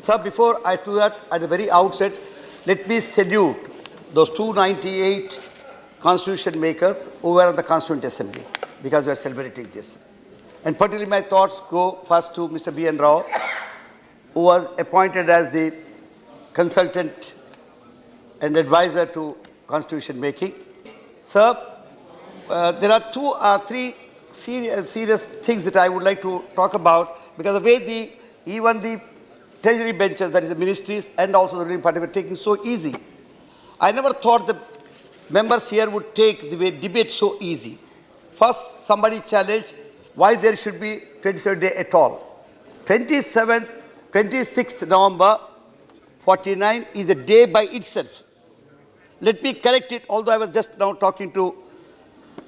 Sir, before I do that, at the very outset, let me salute those 298 constitution makers who were at the Constituent Assembly, because we are celebrating this. And particularly my thoughts go first to Mr. BR Rao, who was appointed as the consultant and advisor to constitution making. Sir, there are two or three serious things that I would like to talk about, because the way even the treasury benches, that is the ministries and also the ruling party, were taking so easy. I never thought the members here would take the way debate so easy. First, somebody challenged why there should be 27th day at all. 26th November 49 is a day by itself. Let me correct it, although I was just now talking to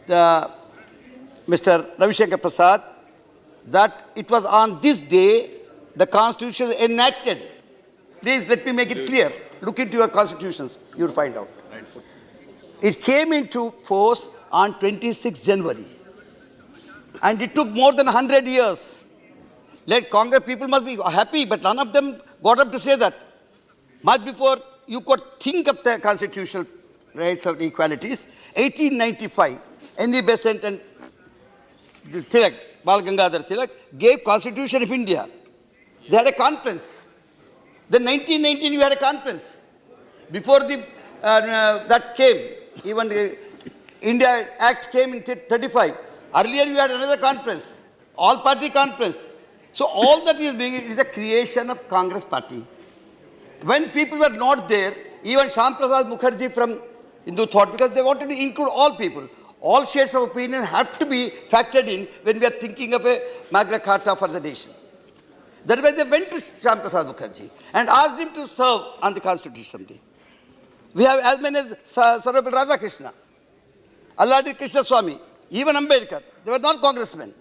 Mr. Ravi Shankar Prasad, that it was on this day the Constitution was enacted. Please let me make it clear. Look into your constitutions, you'll find out. It came into force on 26 January. And it took more than 100 years. Let Congress people must be happy, but none of them got up to say that. Much before you could think of the constitutional rights of equalities, 1895, N.E. Besant and Tilak, Bal Gangadhar Tilak, gave Constitution of India. They had a conference. Then 1919, we had a conference. Before that came, even the India Act came in 35. Earlier, we had another conference, all-party conference. So all that is being is a creation of Congress party. When people were not there, even Shyam Prasad Mukherjee from Hindu thought, because they wanted to include all people. All shades of opinion have to be factored in when we are thinking of a Magna Carta for the nation. That way they went to Shyam Prasad Mukherjee and asked him to serve on the Constitution Day. We have as many as Sarvapalli Radhakrishna, Alladi Krishna Swami, even Ambedkar. They were not congressmen.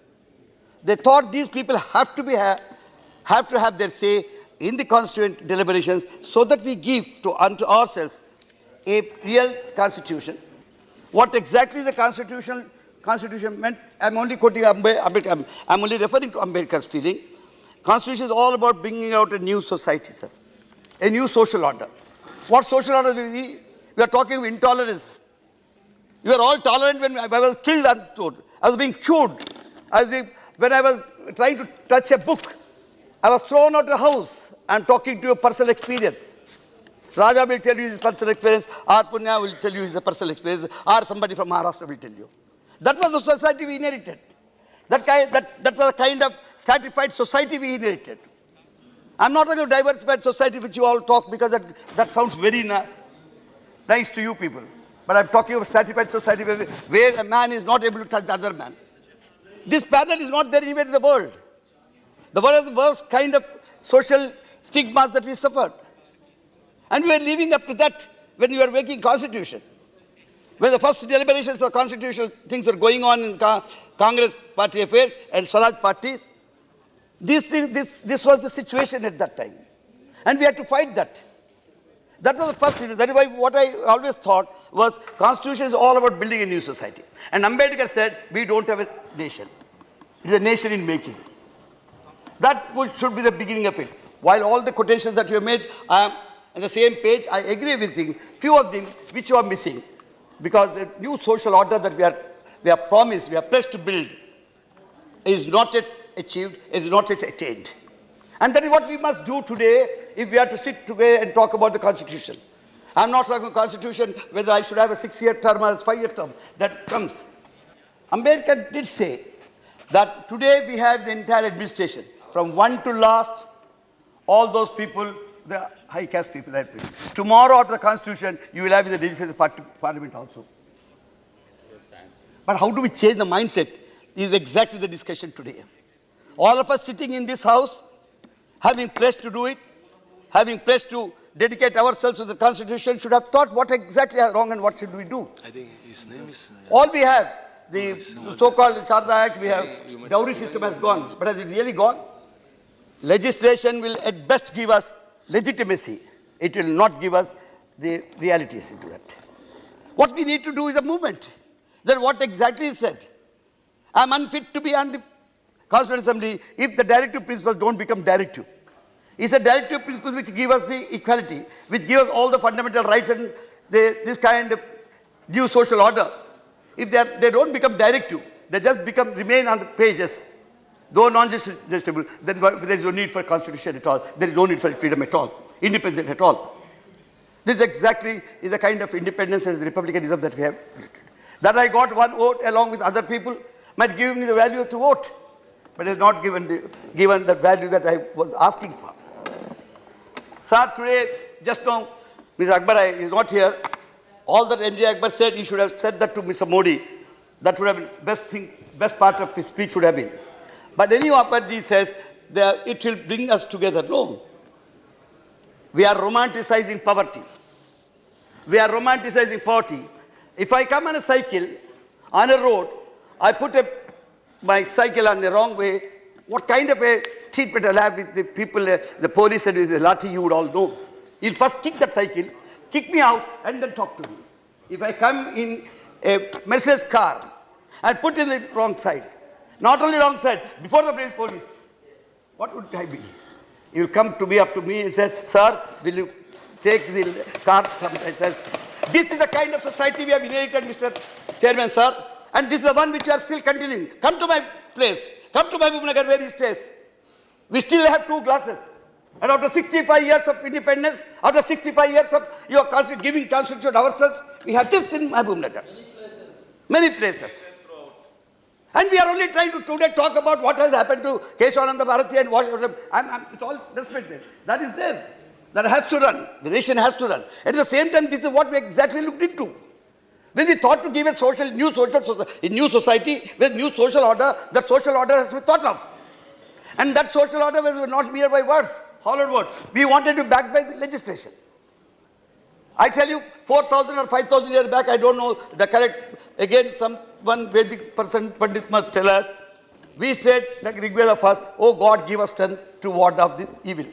They thought these people have to have their say in the constituent deliberations, so that we give unto ourselves a real constitution. What exactly the constitution meant, I'm only quoting Ambedkar. I'm only referring to Ambedkar's feeling. Constitution is all about bringing out a new society, sir. A new social order. What social order we are talking of intolerance. You were all tolerant when I was killed untold. I was being chewed. When I was trying to touch a book, I was thrown out of the house. I'm talking to your personal experience. Raja will tell you his personal experience, or Punya will tell you his personal experience, or somebody from Maharashtra will tell you. That was the society we inherited. That was the kind of stratified society we inherited. I'm not talking of diversified society which you all talk, because that sounds very nice to you people. But I'm talking of stratified society where a man is not able to touch the other man. This pattern is not there anywhere in the world. The world is the worst kind of social stigmas that we suffered. And we are living up to that when we are making constitution. When the first deliberations of constitutional things were going on in Congress party affairs and Swaraj parties, this was the situation at that time. And we had to fight that. That was the first thing. That is why what I always thought was constitution is all about building a new society. And Ambedkar said, we don't have a nation. It is a nation in making. That should be the beginning of it. While all the quotations that you have made, I am on the same page. I agree with things. Few of them which you are missing. Because the new social order that we are promised, we are pledged to build, is not yet achieved, is not yet attained. And that is what we must do today if we are to sit together and talk about the Constitution. I'm not talking about Constitution, whether I should have a 6-year term or a 5-year term. That comes. Ambedkar did say that today we have the entire administration, from one to last, all those people, the high caste people. Tomorrow after the Constitution, you will have the legislative parliament also. But how do we change the mindset is exactly the discussion today. All of us sitting in this house, having pledged to do it, having pledged to dedicate ourselves to the Constitution, should have thought what exactly is wrong and what should we do. I think his name is... All we have, the so-called Sharda Act, we have, dowry system has gone. But has it really gone? Legislation will at best give us legitimacy. It will not give us the realities into that. What we need to do is a movement. Then what exactly is said? I'm unfit to be on the Constituent Assembly if the directive principles don't become directive. It's a directive principles which give us the equality, which give us all the fundamental rights and this kind of new social order. If they don't become directive, they just remain on the pages, though non-justiciable, then there is no need for constitution at all. There is no need for freedom at all, independence at all. This exactly is the kind of independence and republicanism that we have. That I got one vote along with other people might give me the value to vote, but it is not given the value that I was asking for. Sir, today, just now, Mr. Akbar is not here. All that MJ Akbar said, he should have said that to Mr. Modi. That would have been best part of his speech would have been. But any Akbarji says that it will bring us together. No. We are romanticizing poverty. We are romanticizing poverty. If I come on a cycle, on a road, I put my cycle on the wrong way, what kind of a treatment I'll have with the people, the police and with the lathi, you would all know. You'll first kick that cycle, kick me out, and then talk to me. If I come in a Mercedes car and put in the wrong side, not only wrong side, before the police, what would I be? You will come to me, up to me and say, sir, will you take the car someplace else? This is the kind of society we have inherited, Mr. Chairman, sir. And this is the one which we are still continuing. Come to my place. Come to my Bhuvnagar where he stays. We still have 2 glasses. And after 65 years of independence, after 65 years of your giving constitution ourselves, we have this in my Bhuvnagar. Many places. And we are only trying to today talk about what has happened to Keshav Rao and what. It's all respect there. That is there. That has to run. The nation has to run. At the same time, this is what we exactly looked into. When we thought to give a new society with new social order, that social order has to be thought of. And that social order was not mere by words, hollow words. We wanted to back by the legislation. I tell you, 4,000 or 5,000 years back, I don't know the correct, again, one Vedic person, Pandit must tell us, we said, like Rig Veda first, oh God, give us strength to ward off the evil.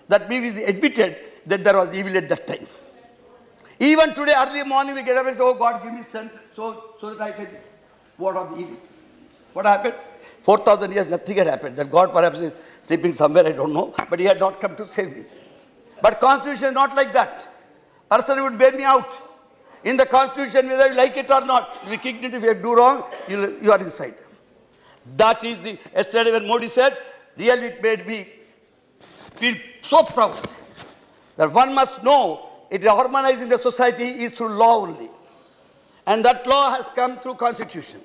That means we admitted that there was evil at that time. Even today, early morning, we get up and say, oh God, give me strength so that I can ward off the evil. What happened? 4,000 years, nothing had happened. That God perhaps is sleeping somewhere, I don't know, but he had not come to save me. But Constitution is not like that. Person would bear me out. In the Constitution, whether you like it or not, if you kicked it, if you do wrong, you are inside. That is yesterday when Modi said, really it made me feel so proud that one must know it is harmonizing the society is through law only. And that law has come through Constitution.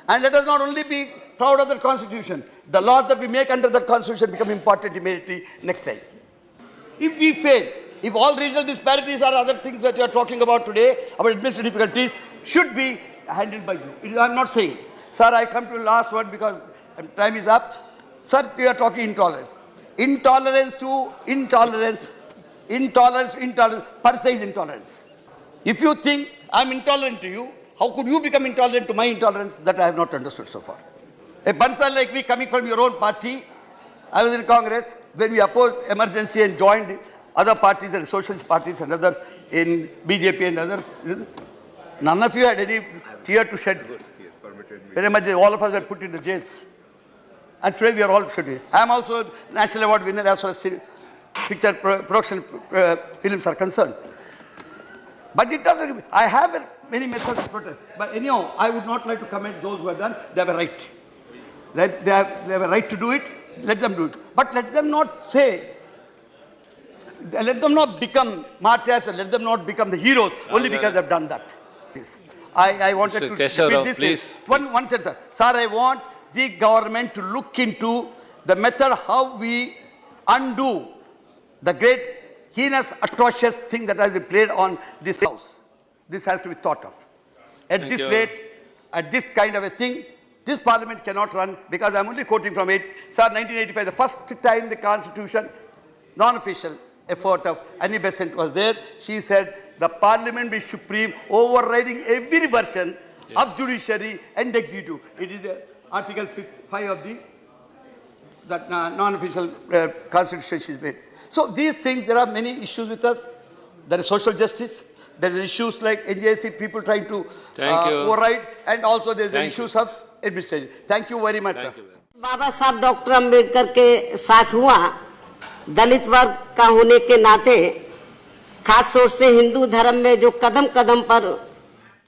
And let us not only be proud of the Constitution, the laws that we make under the Constitution become important immediately next time. If we fail, if all regional disparities or other things that you are talking about today, about administrative difficulties, should be handled by you. I am not saying. Sir, I come to the last word because time is up. Sir, you are talking intolerance. Intolerance to intolerance. Intolerance, per se is intolerance. If you think I am intolerant to you, how could you become intolerant to my intolerance? That I have not understood so far. A person like me coming from your own party, I was in Congress, when we opposed emergency and joined other parties and socialist parties and others in BJP and others, none of you had any tear to shed. Very much, all of us were put in the jails. And today we are all sitting. I am also a national award winner as far as picture production films are concerned. But it doesn't, I have many methods of protest. But anyhow, I would not like to comment those who have done, they have a right. They have a right to do it, let them do it. But let them not say, let them not become martyrs and let them not become the heroes only because they have done that. I wanted to Keshav Rao, this. Please. One sentence, sir. Sir, I want the government to look into the method how we undo the great, heinous, atrocious thing that has been played on this house. This has to be thought of. At this rate, at this kind of a thing, this parliament cannot run because I'm only quoting from it. Sir, 1985, the first time the constitution, non-official effort of Annie Besant was there. She said the parliament be supreme, overriding every version of judiciary and executive. It is the Article 5 of the non-official constitution she made. So these things, there are many issues with us. There is social justice. There are issues like NJC people trying to override, and also there are issues of administration. Thank you very much, sir. बाबा साहब doctor Ambedkar के साथ हुआ, दलित वर्ग का होने के नाते खास तौर से हिंदू धर्म में जो कदम कदम पर